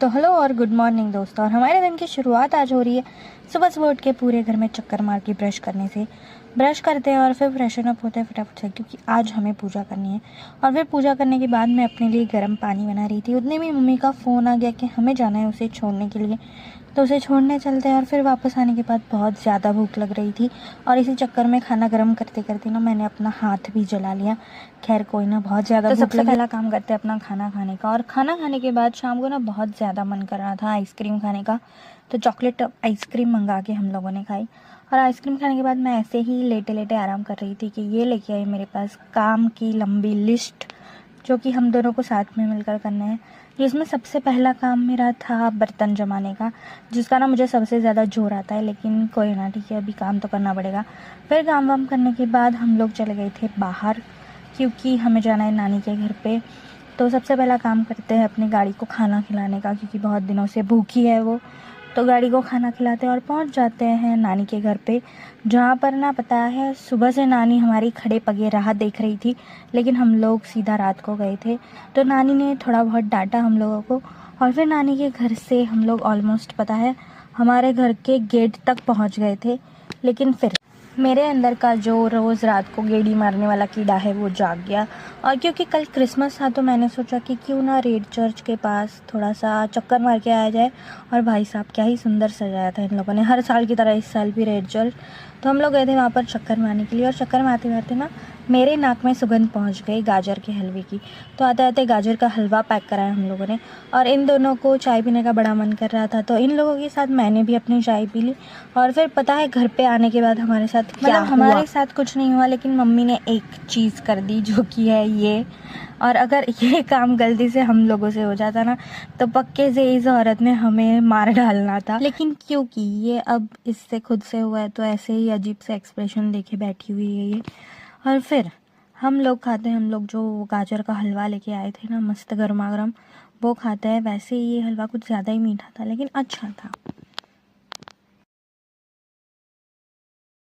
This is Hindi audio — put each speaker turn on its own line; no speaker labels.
तो हेलो और गुड मॉर्निंग दोस्तों। और हमारे दिन की शुरुआत आज हो रही है सुबह सुबह उठ के पूरे घर में चक्कर मार के ब्रश करने से। ब्रश करते हैं और फिर फ्रेशन अप होते हैं फटाफट से, क्योंकि आज हमें पूजा करनी है। और फिर पूजा करने के बाद मैं अपने लिए गर्म पानी बना रही थी, उतने में मम्मी का फ़ोन आ गया कि हमें जाना है उसे छोड़ने के लिए। तो उसे छोड़ने चलते हैं और फिर वापस आने के बाद बहुत ज़्यादा भूख लग रही थी और इसी चक्कर में खाना गर्म करते करते ना मैंने अपना हाथ भी जला लिया। खैर कोई ना, बहुत ज़्यादा तो सबसे पहला काम करते हैं अपना खाना खाने का। और खाना खाने के बाद शाम को ना बहुत ज़्यादा मन कर रहा था आइसक्रीम खाने का, तो चॉकलेट आइसक्रीम मंगा के हम लोगों ने खाई। और आइसक्रीम खाने के बाद मैं ऐसे ही लेटे लेटे आराम कर रही थी कि ये लेके आई मेरे पास काम की लंबी लिस्ट, जो कि हम दोनों को साथ में मिलकर करना है। जिसमें सबसे पहला काम मेरा था बर्तन जमाने का, जिसका ना मुझे सबसे ज़्यादा जोर आता है, लेकिन कोई ना, ठीक है, अभी काम तो करना पड़ेगा। फिर काम वाम करने के बाद हम लोग चले गए थे बाहर, क्योंकि हमें जाना है नानी के घर पे। तो सबसे पहला काम करते हैं अपनी गाड़ी को खाना खिलाने का, क्योंकि बहुत दिनों से भूखी है वो। तो गाड़ी को खाना खिलाते हैं और पहुंच जाते हैं नानी के घर पे, जहाँ पर ना पता है सुबह से नानी हमारी खड़े पगे राह देख रही थी, लेकिन हम लोग सीधा रात को गए थे। तो नानी ने थोड़ा बहुत डांटा हम लोगों को। और फिर नानी के घर से हम लोग ऑलमोस्ट पता है हमारे घर के गेट तक पहुँच गए थे। लेकिन फिर मेरे अंदर का जो रोज़ रात को गेड़ी मारने वाला कीड़ा है वो जाग गया। और क्योंकि कल क्रिसमस था तो मैंने सोचा कि क्यों ना रेड चर्च के पास थोड़ा सा चक्कर मार के आया जाए। और भाई साहब क्या ही सुंदर सजाया था इन लोगों ने, हर साल की तरह इस साल भी रेड चर्च। तो हम लोग गए थे वहाँ पर चक्कर मारने के लिए। और चक्कर मारते मारते ना मेरे नाक में सुगंध पहुँच गई गाजर के हलवे की। तो आते आते गाजर का हलवा पैक कराया हम लोगों ने। और इन दोनों को चाय पीने का बड़ा मन कर रहा था, तो इन लोगों के साथ मैंने भी अपनी चाय पी ली। और फिर पता है घर पे आने के बाद हमारे साथ क्या हुआ? हमारे साथ कुछ नहीं हुआ, लेकिन मम्मी ने एक चीज़ कर दी, जो कि है ये। और अगर ये काम गलती से हम लोगों से हो जाता ना, तो पक्के से इस औरत ने हमें मार डालना था। लेकिन क्योंकि ये अब इससे खुद से हुआ है, तो ऐसे ही अजीब से एक्सप्रेशन देके बैठी हुई है ये। और फिर हम लोग खाते हैं, हम लोग जो गाजर का हलवा लेके आए थे ना, मस्त गर्मा गर्म, वो खाते हैं। वैसे ये हलवा कुछ ज़्यादा ही मीठा था, लेकिन अच्छा था।